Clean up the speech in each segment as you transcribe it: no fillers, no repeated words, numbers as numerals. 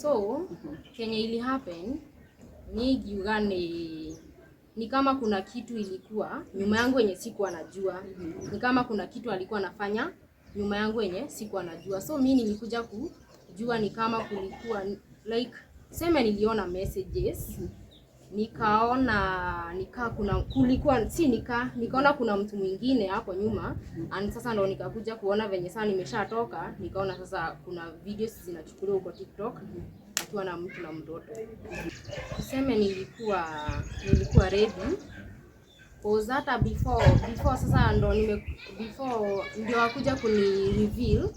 So kenye ili happen ni kuga ni kama kuna kitu ilikuwa nyuma yangu yenye siku anajua. Ni kama kuna kitu alikuwa anafanya nyuma yangu yenye siku anajua. So mimi nilikuja kujua ni kama kulikuwa like sema niliona messages. Nikaona nikaona kuna mtu mwingine hapo nyuma, and sasa ndo nikakuja kuona venye sasa nimeshatoka, nikaona sasa kuna videos zinachukuliwa huko TikTok akiwa na mtu na mtoto. Tuseme nilikuwa ready cause hata before sasa ndo ndio akuja kuni reveal,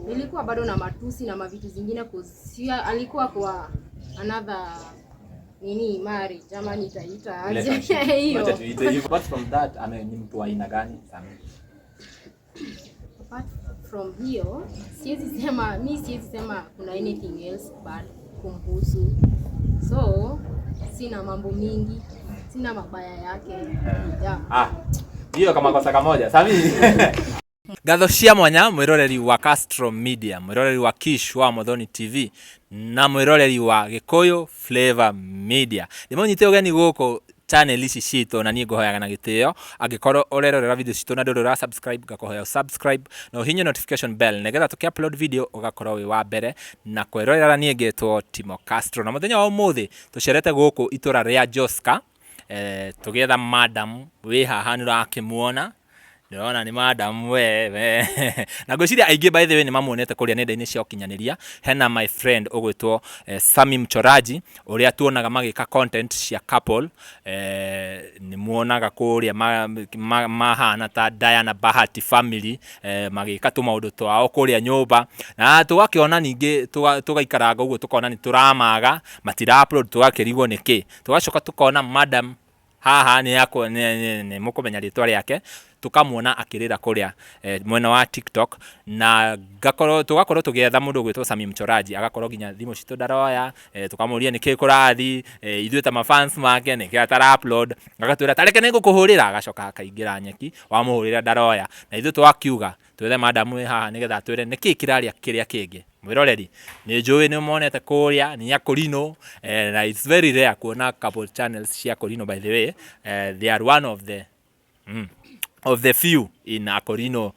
nilikuwa bado na matusi na mavitu zingine cause alikuwa kwa another marriage jamani itaita aje hiyo. Apart from that ni mtu wa aina gani Samie? Apart from hiyo siwezi sema kuna anything else bad kumhusu. So sina mambo mingi, sina mabaya yake. Yeah. Hiyo kama kosa kamoja Samie. Gatho cia mwanya mwiroreri wa Castro Media, mwiroreri wa Kish wa Muthoni TV na mwiroreri wa Gikuyu Flavor Media. Nimonyite ugeni guko channel ici cito na nie ngohoyaga na gitio angikorwo urerorera video cito na ndurura subscribe gakohoya subscribe no hinyo notification bell negetha tukiupload video ugakorwo wi wa mbere na kwirorera nie ngetwo Timo Castro na muthenya wa umuthi tucerete guko itura ria Joska tugetha madam wi haha nurakimuona. Ndona ni madam wewe. Na ngwiciria aingĩ by the way ni mamuonete kuria nenda-inĩ cia ũkinyanĩria. Hena my friend ũgwĩtwo Samie Mchoraji uria tuonaga magika content cia couple. Ni muonaga kuria mahana ta Diana Bahati family magika tu maundu twao kuria nyumba. Na tugakiona ningĩ tugaikaranga ũguo tukona ni turamaga matira upload tugakirigwo niki. Tugacoka tukona madam haha ni mukumenya ritwa riake tukamuona akirira kuria mwena wa TikTok na tugakorwo tugietha mundu gwitwo Samie Mchoraji agakorwo ginya thimu citu ndaroya tukamuria niki kurathi ithuĩ ta mafans make niki atara upload agatwira tareke nigukuhurira agacoka akaingira nyeki wamuhurira ndaroya na ithuĩ twakiuga twethe madam we haha nigetha twire niki kiraria kiria kingi mwiroreri ni njui ni monete kuria ni Akurinu na it's very rare kuona couple channels cia Akurinu by the way. They are one of the few in Akurinu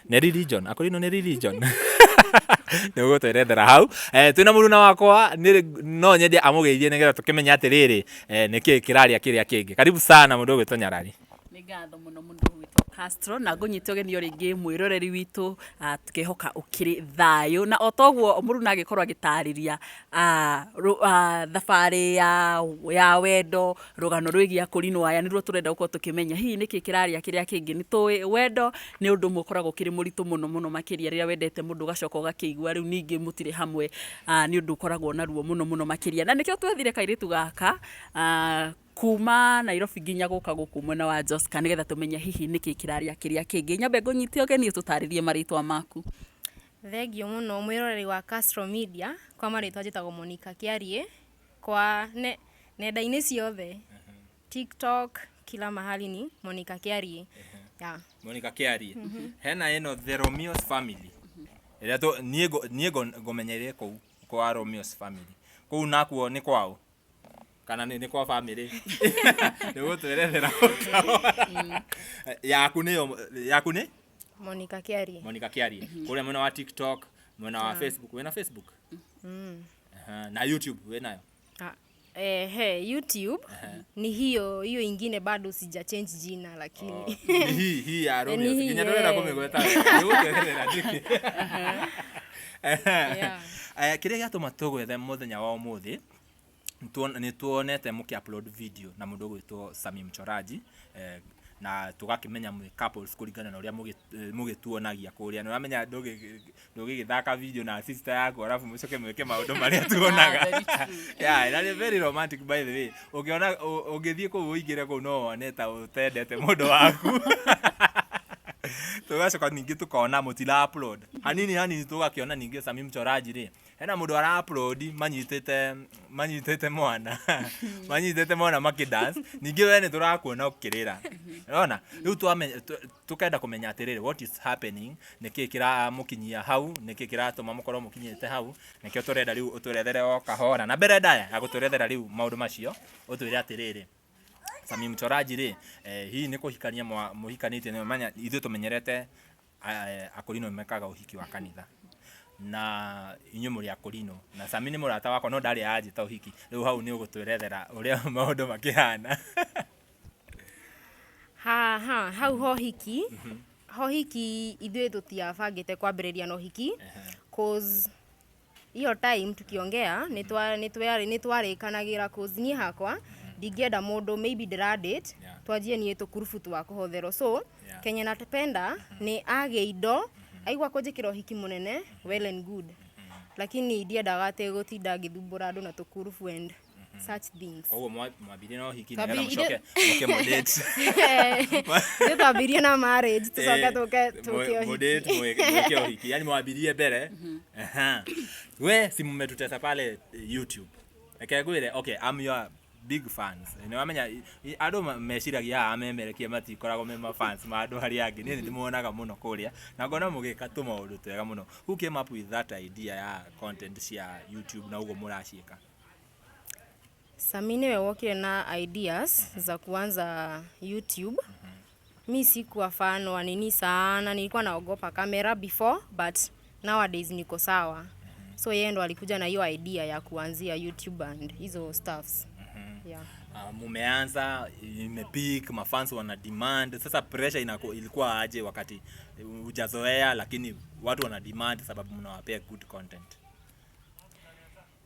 religion. Akurinu ni religion. Niguo twerethera hau twina muruna wakwa no nyende amugeithie nigetha tukimenya atiriri niki kiraria kiria kingi. Karibu sana mundu gwitwo Nyarari. Ni ngatho muno mundu gwitwo Castro na ngunyite ugeni ringi mwiroreri witu tukihoka ukiri thayo na otoguo muruna agikorwo agitariria thabari ya wendo rugano rwigia Akurinu aya niruo turenda gukorwo tukimenya hihi niki kiraria kiria kingi ni tuwi wendo ni undu mukoragwo kiri muritu muno makiria riria wendete mundu gacoka ugakigua riu ningi mutire hamwe ni undu ukoragwo naruo muno makiria na nikio twethire kairitu gaka kuma Nairobi nginya guka guku mwena wa Joska nigetha tumenya hihi niki kiraria kiria kingi. Nyambe ngunyite ugeni tutaririe maritwa maku. Thengio muno mwiroreri wa Castro Media kwa maritwa njitagwo Monica Kiarie kwa nenda-inĩ ciothe TikTok kila mahali ni Monica Kiarie. Yeah. Monica Kiarie. Hena eno The Romeo's Family. Ila to niego ngomenyeire kwa Romeo's Family. Kuu nakuo ni kwao. Kana ni kwa family. Niguo twerethera yaku ni Monica Kiarie. Monica Kiarie. Kuria mwena wa TikTok, mwena wa Facebook, wena Facebook? Na YouTube wenayo? YouTube ni hiyo ingine bado sija change jina lakini hii ya Romeo kinya ndorera kumegweta niguo twerethera ndiki. Kiria giatuma tugwethe muthenya wa umuthi ni tuonete muki-upload video na mundu gwitwo Samie Mchoraji na tugakimenya mwe couples kuringana na uria mugituonagia kuria na uramenya ndugigithaka video na sister yako alafu mucoke mweke maundu maria tuonaga. Yeah, that is very romantic by the way. Ukiona ungithie ku uingire ku no one ta utendete mundu waku. Tugacoka ningi tukona mutira upload hanini tugakiona ningi Samie Mchoraji ri hena mundu ara upload manyitete mwana manyitete mwana makidance ningi we ni turakuona ukirira unaona riu tukenda kumenya atiriri what is happening niki kira mukinyia hau niki kiratuma mukorwo mukinyite hau nikio turenda riu uturethere o kahora na mbere ndaya ya guturethera riu maundu macio utwire atiriri Samie mchoraji ri hii ni kuhikania muhikanitie ni manya ithu tumenyerete Akurinu mekaga uhiki wa kanitha na inyu muri Akurinu na Samie ni murata wako no ndari aje ta uhiki riu hau ni ugutwerethera uria maundu makihana hau hohiki ithuĩ tutiabangĩte kwambĩrĩria na ũhiki cause hiyo time tukiongea nĩ twarĩkanagĩra cause niĩ hakwa ndingĩenda mũndũ maybe ndĩradate twanjie niĩ tũkurubu twa kũhotherwo so Kenya natapenda nĩ agĩa indo aigua kũnjĩkĩra ũhiki mũnene well and good lakini ndiendaga atĩ gũtinda ngĩthumbũra andũ na tũkurubu and such things. Oh, mwambire no hiki ni hela mshoke modate. Ndio twabirie na marriage tusoka tuke modate mweke hiki. Yaani mwabirie mbere. We si mmetutesa pale YouTube. Ekegwire okay, I'm your big fans. Ni wamenya ado meciragia amemerekie mati koragwo me fans ma ado hari angi ni ndimuonaga muno kuria na ngona mugika tuma undu twega muno. Who came up with that idea ya content cia YouTube na ugo muraciika? Samie niwe wokire na ideas za kuanza YouTube. Mi sikuwa fan wa nini sana, nilikuwa naogopa kamera before but nowadays niko sawa. So yeye ndo alikuja na hiyo idea ya kuanzia YouTube and hizo stuffs. Yeah. Mumeanza imepeak, mafans wana demand. Sasa pressure ilikuwa aje wakati hujazoea lakini watu wana demand sababu mnawapea good content?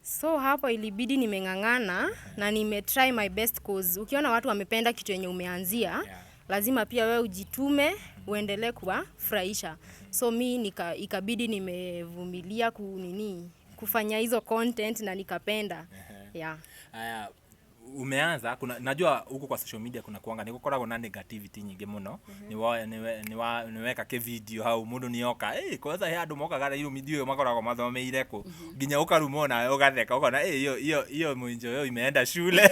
So hapo ilibidi nimeng'ang'ana na nimetry my best cause ukiona watu wamependa kitu yenye umeanzia lazima pia wewe ujitume uendelee kuwafurahisha. So mi ikabidi nimevumilia kufanya hizo content na nikapenda. Yeah. Umeanza najua huko kwa social media kuna kuanga niko koragwo na negativity nyingi muno niweka ke video hau mundu nioka kwanza he andu moka gara iyo video makoragwo mathomeire ku nginya ukarumo na ugatheka ukona hiyo mwinjo yo imeenda shule.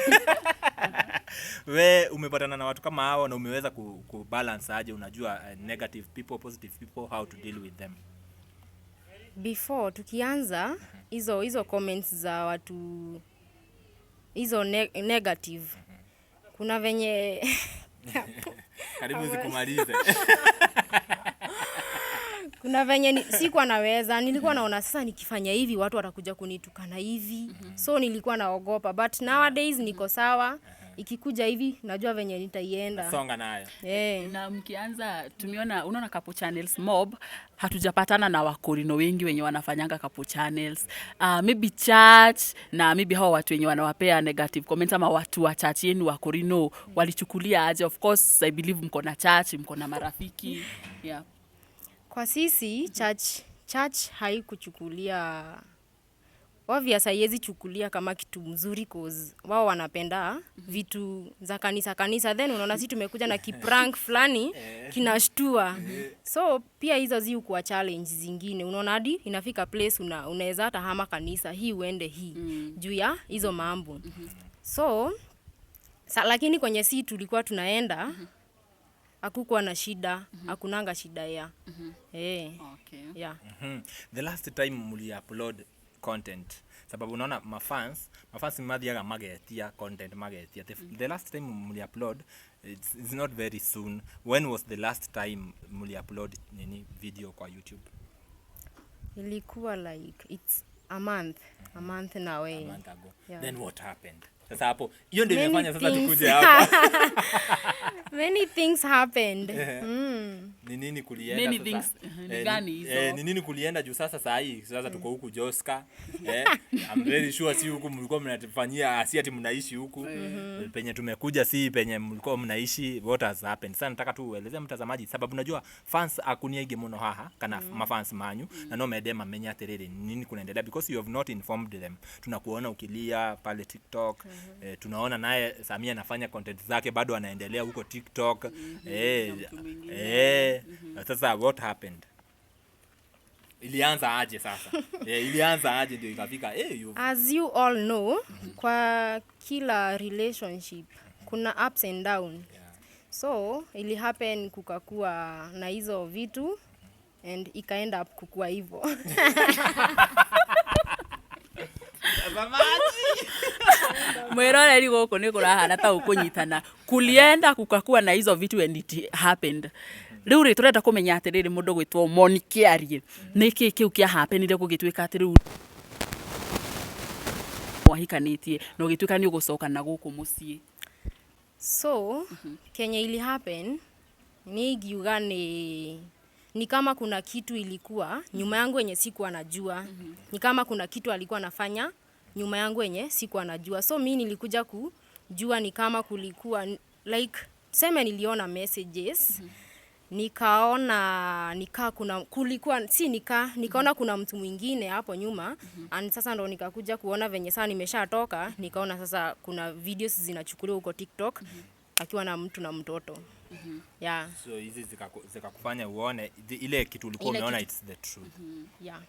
We umepatana na watu kama hao na umeweza ku balance aje unajua negative people positive people how to deal with them? Before tukianza hizo comments za watu hizo negative kuna venye karibu zikumalize. Kuna venye sikuwa naweza, nilikuwa naona sasa nikifanya hivi watu watakuja kunitukana hivi. So nilikuwa naogopa but nowadays niko sawa. Ikikuja hivi najua venye nitaienda. Songa nayo. Na mkianza unaona couple channels mob hatujapatana na Wakurinu wengi wenye wanafanyanga couple channels. Maybe church na maybe hao watu wenye wanawapea negative comments ama watu wa church yenu Wakurinu walichukulia aje? Of course I believe mko na church, mko na marafiki. Yeah. Kwa sisi church haikuchukulia obvious haiwezi chukulia kama kitu mzuri cause wao wanapenda vitu za kanisa then unaona sisi tumekuja na kiprank fulani kinashtua. So pia hizo zi kwa challenge zingine unaona hadi inafika place unaweza hata hama kanisa hii uende hii juu ya hizo mambo. So lakini kwenye sisi tulikuwa tunaenda hakukuwa na shida, hakunanga shida ya. Okay. Yeah. The last time muli upload content sababu unaona mafans madhiaga magetia content magetia the last time muli upload it's not very soon. When was the last time muli upload nini video kwa YouTube? Ilikuwa like it's a month now. A month ago. Yeah. Then what happened? Sasa hapo hiyo ndio imefanya sasa tukuje hapa. Many things happened. Ni nini kulienda sasa? Many things ni gani hizo? Ni nini kulienda juu sasa hii sasa tuko huku Joska. I'm very sure si huku mlikuwa mnatufanyia si ati mnaishi huku. Penye tumekuja si penye mlikuwa mnaishi. What has happened? Sasa nataka tu ueleze mtazamaji sababu unajua fans akuniege muno haha kana mafans manyu na no medema menya atiriri nini kunaendelea because you have not informed them. Tunakuona ukilia pale TikTok. Tunaona naye Samie anafanya content zake bado anaendelea huko TikTok. Sasa what happened? Ilianza aje sasa? Ilianza aje ndio ikafika As you all know, kwa kila relationship kuna ups and down. So ili happen kukakuwa na hizo vitu and ikaenda up kukua hivyo. Mwiroreri goko ni kurahana ta ukunyitana kulienda kukakuwa na hizo vitu and it happened. Riu ri turenda kumenya atiriri mundu gwitwo mchoraji niki kiu kia happenire gugitwika atiriu wahikanitie no gitwika ni ugucoka na guku mucii. So Kenya ili happen ni giuga ni kama kuna kitu ilikuwa nyuma yangu yenye sikuwa najua. Ni kama kuna kitu alikuwa anafanya nyuma yangu yenye sikuwa najua. So mimi nilikuja kujua ni kama kulikuwa like sema niliona messages. Nikaona kulikuwa nikaona kuna mtu mwingine hapo nyuma and sasa ndo nikakuja kuona venye sasa nimeshatoka nikaona sasa kuna videos zinachukuliwa huko TikTok akiwa na mtu na mtoto. Yeah. So hizi zikakufanya uone ile kitu ulikuwa umeona it's the truth. Yeah.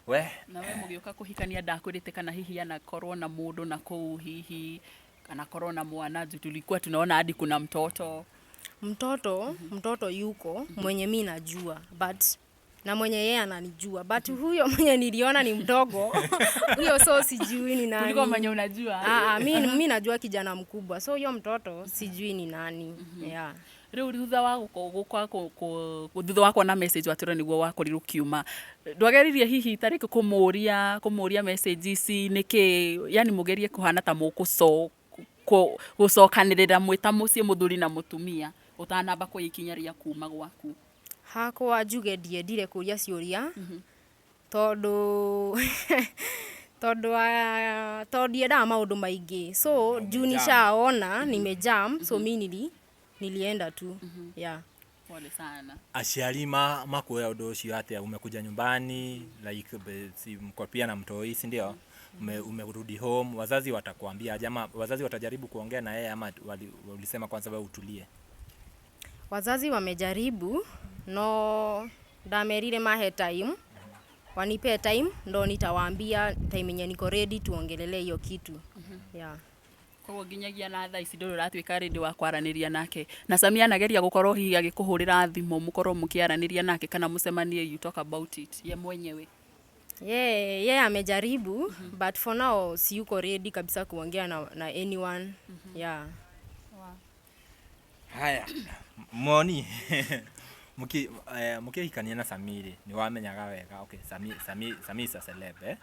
We na we mugioka kuhikania ndakwirite kana hihi anakorwo na mundu na kuu hihi anakorwo na mwana tulikuwa tunaona hadi kuna mtoto. Mtoto yuko mwenye mimi najua but na mwenye yeye ananijua but huyo mwenye niliona ni mdogo. Huyo so sijui ni nani. Kuliko mwenye unajua. Mimi najua kijana mkubwa. So huyo mtoto sijui ni nani. Yeah. Riu thutha wa kuona message watiro niguo wakoriru kiuma ndwageririe hihi tariki kumuria message ici niki yani mugerie kuhana ta gucokanirira mwita mucii muthuri na mutumia utanamba kuikinyaria kuma gwaku. Hakwa njuge ndiendire kuria ciuria tondu ndiendaga maundu maingi. So juni shaona nimejam so mimi nilienda tu. Yeah. Pole sana. Aciari makuoya undu ucio atia umekuja nyumbani like si mko pia na mtoi si ndio? Umerudi home, wazazi watakuambia jamaa, wazazi watajaribu kuongea na yeye ama walisema kwanza wewe utulie? Wazazi wamejaribu no ndamerire mahe time wanipe time ndo nitawaambia time yenye niko ready tuongelele hiyo kitu. Yeah. Kwa ginyagia na thaa ici nduru ratwika ready wa kwaraniria nake na Samia anageria gukorwo hihi agikuhurira thimo mukorwo mukiaraniria nake kana mucemanie you talk about it ye mwenyewe. Yeah, amejaribu but for now si yuko ready kabisa kuongea na anyone. Yeah. Wow. Haya. Moni. Mukihikania na Samiri ni wamenyaga wega. Okay, Samii is a celeb,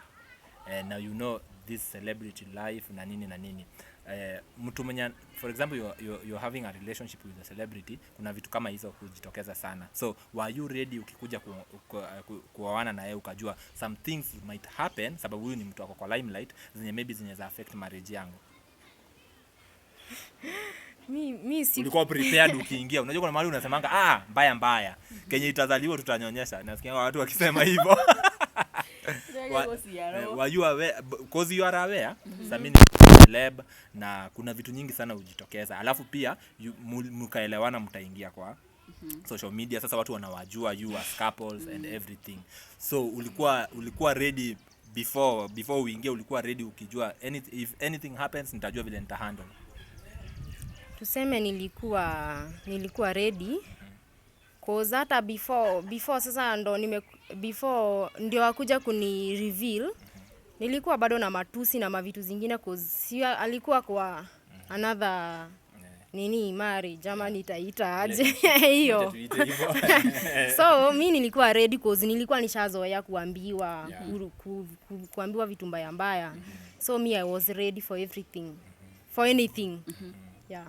now you know this celebrity life na nini. Mutumia, for example, you're having a relationship with a celebrity, kuna vitu kama hizo kujitokeza sana. So were you ready ukikuja kuoana na yeye ukajua some things might happen sababu huyu ni mtu wako kwa limelight zenye maybe zinaweza affect marriage yangu? Mimi si ulikuwa prepared ukiingia. Unajua kuna mahali unasemanga mbaya Kenya itazaliwa tutanyonyesha. Nasikia watu wakisema hivyo. Were you aware? Because you are aware Samii ni celeb na kuna vitu nyingi sana hujitokeza. Alafu pia mkaelewana mtaingia kwa social media. Sasa watu wanawajua you as couples and everything. So ulikuwa ready before uingie, ulikuwa ready ukijua if anything happens nitajua vile nitahandle. Tuseme nilikuwa ready cause hata before sasa ndo before ndio wakuja kuni reveal nilikuwa bado na matusi na mavitu zingine cause alikuwa kwa another marriage jamani itaita aje hiyo. So mimi nilikuwa ready cause nilikuwa nishazoea kuambiwa kuambiwa vitu mbaya. So me I was ready for everything, for anything. Yeah.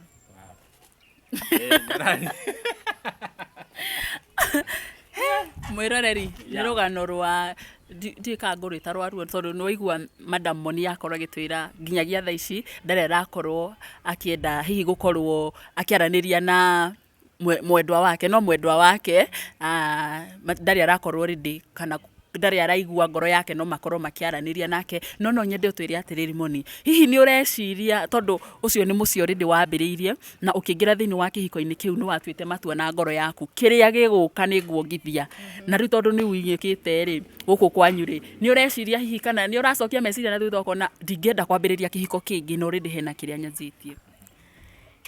Mwiroreri rugano rwa ndikangurita rwaruo tondu no igua Madam Moni akorwo agitwira nginyagia thaa ici ndarera akorwo akienda hihi gukorwo akiaraniria na mwendwa wake no mwendwa wake ndari arakorwo ready kana ndari araigua ngoro yake no makorwo makiaraniria nake no nyende utwire atiriri Moni hihi ni ureciria tondu ucio ni mucio already wambiriirie na ukingira thiini wa kihiko-ini kiu ni watuite matua na ngoro yaku kiria giguka ni nguongithia na riu tondu ni uinyikite ri guku kwanyu ri ni ureciria hihi kana ni uracokia meciria na thutha ukona ndingenda kwambiriria kihiko kingi no already hena kiria nyazitie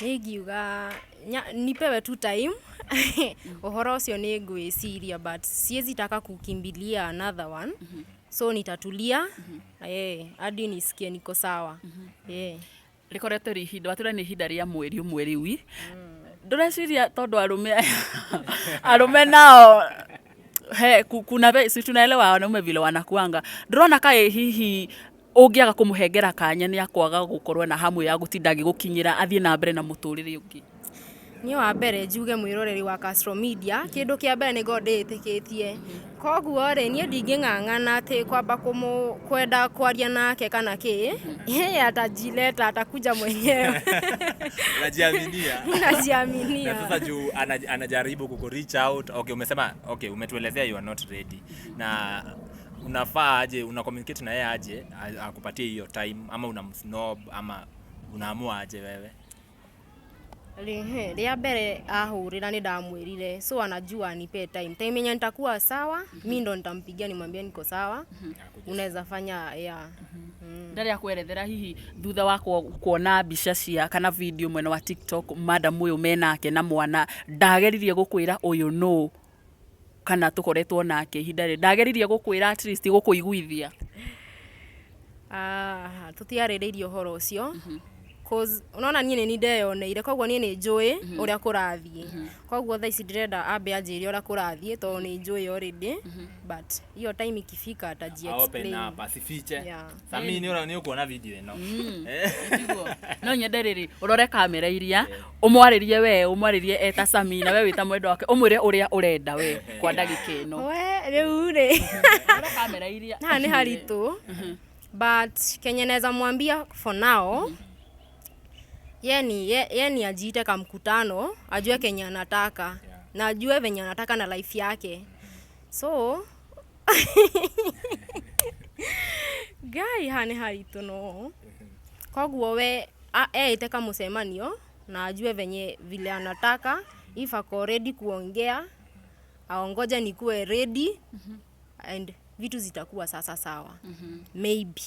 Nigiuga nipewe tu time uhoro ucio ni ngwiciria but siezi taka kukimbilia another one so nitatulia hadi nisikie niko sawa rikoretwo ri ihinda watura ni ihinda ria mweri umwe riu ndureciria tondu arume nao kuna si tunaelewa wanaume vile wanakuanga ndurona kae hihi ungiaga kumuhengera kanya ni akwaga gukorwo na hamu ya gutinda gigukinyira athie na mbere na muturire ungi ni wa mbere njuge mwiroreri wa Castro Media kindu kia mbere ni ngonditikitie koguo ri nie ndinging'ang'ana ati kwamba kwenda kwaria nake kana ki atajileta atakuja mwenyewe najiaminia sasa juu anajaribu kuku reach out umesema umetuelezea you are not ready na unafaa aje una communicate na yeye aje akupatie hiyo time ama unamsnob ama unaamua aje wewe ria mbere ahurira ni ndamwirire so anajua nipe time yenye nitakuwa sawa mimi ndo nitampigia nimwambie niko sawa unaweza fanya ndari akwerethera hihi thutha wako kuona mbica cia kana video mwena wa TikTok madam uyu menake na mwana ndageririe gukwira uyu no kana tukoretwo nake hindari ndageririe gukwira at least gukuiguithia tutiaririirie horo ucio cause unaona nie ni ndeyoneire koguo nie ni njui uria kurathie koguo tha ici ndirenda ambe anjiri uria kurathie to ni njui already but hiyo time ikifika atajia explain open up asifiche samie ni ukuona video ino no nyende riri urore kamera iria umwaririe eta Samie na we wita mwendo wake umwire uria urenda we kwa ndagika ino we riu ri urore kamera iria na ni haritu but Kenya naweza mwambia for now yeni ajiite kama mkutano ajue Kenya anataka na ajue venye anataka na life yake so guy hane haritu no koguo we ite kama musemanio na ajue venye vile anataka if ako ready kuongea aongoja nikuwe ready and vitu zitakuwa sasa sawa maybe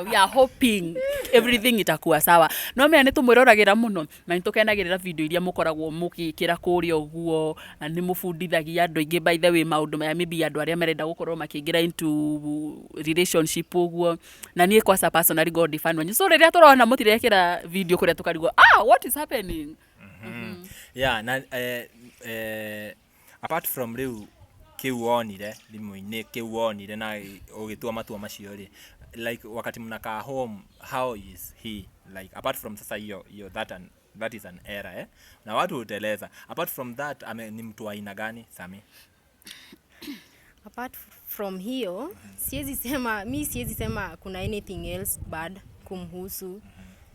we are hoping everything itakuwa sawa no me nitumwiroragera muno na nitukenagirira video iria mukoragwo mukikira kuria uguo ni mufundithagia andu aingi by the way maundu maya maybe andu aria merenda gukorwo makiingira into relationship uguo na nie kwa personally god fan wanyu so riria turona mutirekira video kuria tukarigwo what is happening na apart from riu kiuonire limuine kiuonire na ugitua matua macio ri like wakati mnakaa home how is he like apart from sasa hiyo that is an error na watu uteleza apart from that ni mtu aina gani Samie apart from hiyo siwezi sema kuna anything else bad kumhusu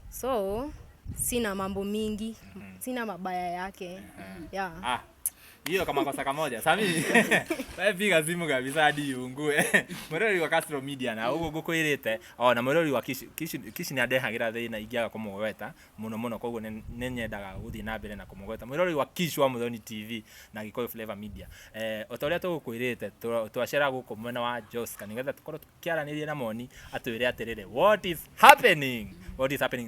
so sina mambo mingi sina mabaya yake hiyo kama kosa kamoja Samie wewe piga simu kabisa hadi ungue mwirori wa Castro Media na ugo gukwirite na mwirori wa kishi ni adehagira thina ingiaga kumugweta muno koguo nenyendaga guthii na mbere na kumugweta mwirori wa Kish wa Muthoni TV na Gikoyo Flavor Media otoria tugukwirite twacera guku mwena wa Jos kanigetha tukorwo tukiaranirie na Moni atwire atirire what is happening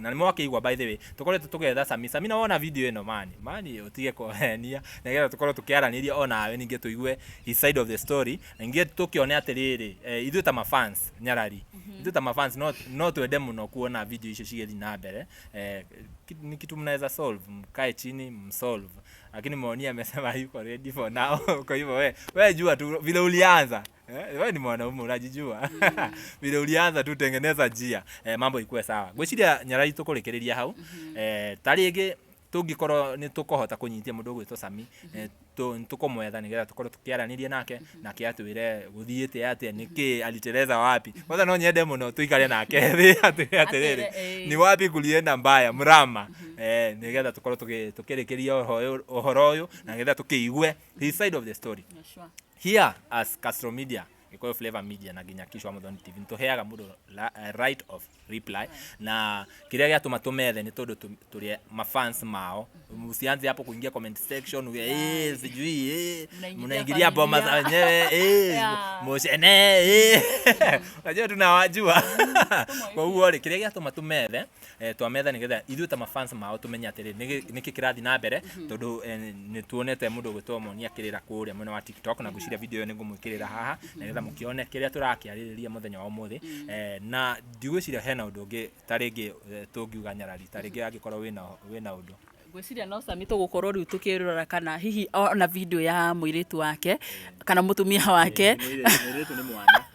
na nimwakigwa by the way tukorwo tugetha Samie na wona video ino mani utige kuhenia nigetha tukorwo tukiaraniria onawe ninge tuigue his side of the story na ninge tukione atiriri ithu ta mafans nyarari ithu ta mafans no twende muno kuona video icio cigethi na mbere ni kitu mnaweza solve mkae chini msolve lakini Moni amesema yuko ready for now kwa hivyo wewe jua tu vile ulianza wewe ni mwanaume unajijua vile ulianza tu tengeneza njia mambo ikuwe sawa gwiciria nyarari tukurekereria hau taringi tungikoro ni tukohota kunyitia mundu gwitwo Samie tukomwetha nigetha tukorwo tukiaranirie nake nake atwire guthiite atia niki alitereza wapi kwanza no nyende muno tuikare nake thi atiriri ni wapi kulienda mbaya mrama nigetha tukorwo tukirikiria uhoro uyu na nigetha tukiigue his side of the story. Here as Castro Media Gikuyu Flavor Media na ginya Kishwa Muthoni TV nituheaga mundu right of reply na kiria giatuma tumethe ni tondu turi mafans mao musianze hapo kuingia comment section sijui mnaingilia boma za wenyewe moshene unajua tunawajua kwa hiyo kiria giatuma tumethe twamethe nigetha ithuĩ ta mafans mao tumenya atiri niki kirathi na mbere tondu ni tuonete mundu gwitwo Monia kirira kuria mwena wa TikTok na guciria video yo ningumwikirira haha nigetha mukione kiria turakiaririria muthenya wa umuthi na ndigwiciria hena undu ungi taringi tungiuga nyarari taringi angikorwo wina undu gwiciria no Samie tugukorwo riu tukirora kana hihi ona video ya muiritu wake kana mutumia wake muiritu ni mwana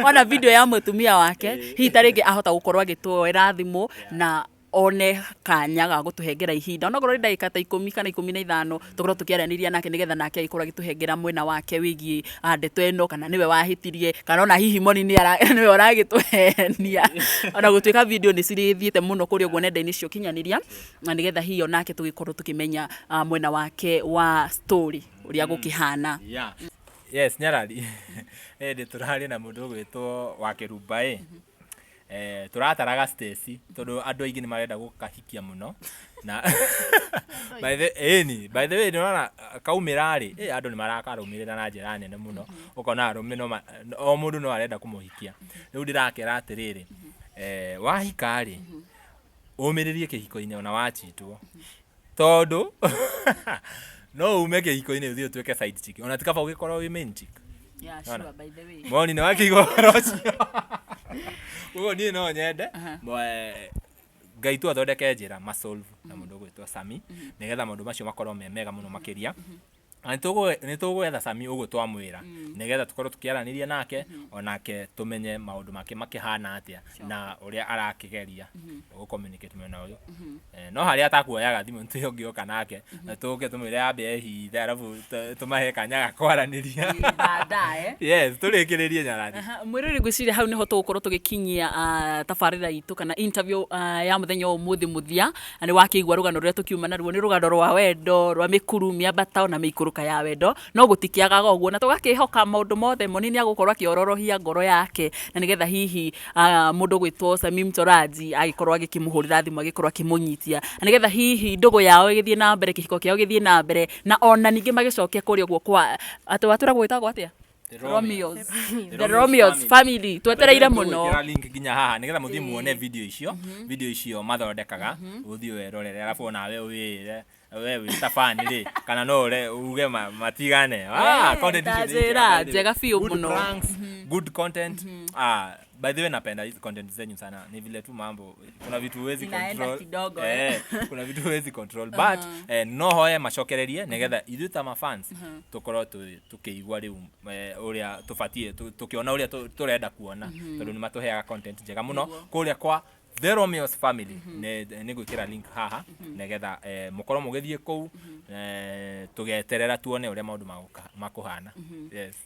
ona video ya mutumia wake hihi taringi ahota gukorwo agitwoera thimu na one kanya ga gutuhengera ihinda ona gorori ndagika ta 10 kana 15 tukorwo tukiaraniria nake nigetha nake agikorwo agituhengera mwena wake wigi ndeto eno kana niwe wahitirie kana ona hihi moni niwe oragituhenia ona gutuika video ni cirithiete muno kuri uguo nenda-ini cio kinyaniria na nigetha hiyo nake tugikorwo tukimenya mwena wake wa story uria gukihana. Yes nyarari ndi turari na mundu gwitwo wa Kiruba turataraga Stacy tondu andu aingi ni marenda gukahikia muno na by the way nona kaumirari andu ni marakarumirira na njira nene muno ukona arume no o mundu no arenda kumuhikia riu ndirakera atiriri wahikari umiririe kihiko-ini ona wachitwo tondu no ume kihiko-ini uthio tweke side chick ona tikaba ugikorwo wi main chick. Yeah, sure, by the way. Moni na wakigoro cio ugo ni no nyende ngaitu athondeke njira masolve na mundu gwitwo Samie nigetha maundu macio makorwo mega muno makiria ni tugwetha Samie uguo twamwira nigetha tukorwo tukiaraniria nake onake tumenye maundu make makihana atia na uria arakigeria gu communicate mena uyu no haria atakuoyaga thimu ntuyongioka nake na tuke tumwire ambe hithe arabu tumahe kanyaga kwaraniria yes turikiririe nyarani mwiriri gwiciria hau niho tugukorwo tugikinyia tabarira itu kana interview ya muthenya umuthi muthia ani wakigwa rugano ruria tukiuma naruo ni rugano rwa wendo rwa mikurumia batao na mikuruka ya wendo no gutikiaga uguo na tugakihoka maundu mothe Monini agukorwo akiororohia ngoro yake na nigetha hihi mundu gwitwo Samie mchoraji agikorwo agikimuhurira thimu agikorwo akimunyitia na nigetha hihi ndugu yao igithie na mbere kihiko kiao githie na mbere na ona ningi magicokia kuri uguo kwa atwatura gwitagwo atia The Romeos family twetereire muno kira link ginya haha nigetha muthie muone video icio mathondekaga uthie werorere alafu nawe wire wewe tafani ri kana no uge matigane content njega fiu muno good content by the way napenda hizo content zenyu sana ni vile tu mambo kuna vitu huwezi control kuna vitu huwezi control but no hoye macokererie nigetha ithuĩ ta mafans tukorwo tukiigua riu uria tufatie tukiona uria turenda kuona tondu ni matuheaga content njega muno kuria kwa The Romeos family ni gwikira link haha nigetha mukorwo mugithie kou tugeterera tuone uria maundu makuhana.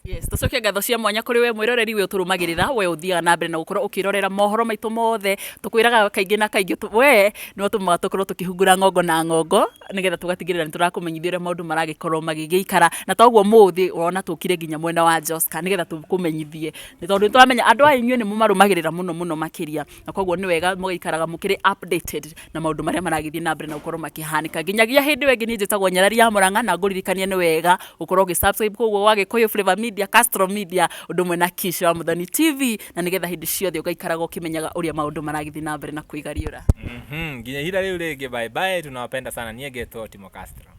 Yes tucokia ngatho cia mwanya kuri we mwiroreri we uturumagirira we uthiaga na mbere na gukorwo ukirorera mohoro maitu mothe tukwiraga kaingi na kaingi we no tumaga tukorwo tukihungura ngongo na ngongo nigetha tugatigirira ni turakumenyithia uria maundu maragikorwo magigiikara na toguo muthi urona tukire nginya mwena wa Joska nigetha tukumenyithie ni tondu turamenya andu ainyu ni mumarumagirira muno makiria na koguo ni wega mugaikaraga mukiri updated na maundu maria maragithie na mbere na gukorwo makihanika ginyagia hindi wengi ni njitagwo nyarari ya Murang'a na nguririkania ni wega ukorwo gi-subscribe koguo wa Gikuyu Flavor Media Castro Media undu mwe na Kishwa Muthoni TV na nigetha hindi ciothe ugaikaraga ukimenyaga uria maundu maragithie na mbere na kuigariura nginya hira riu ringi bye bye tunawapenda sana niye Geto Timo Castro.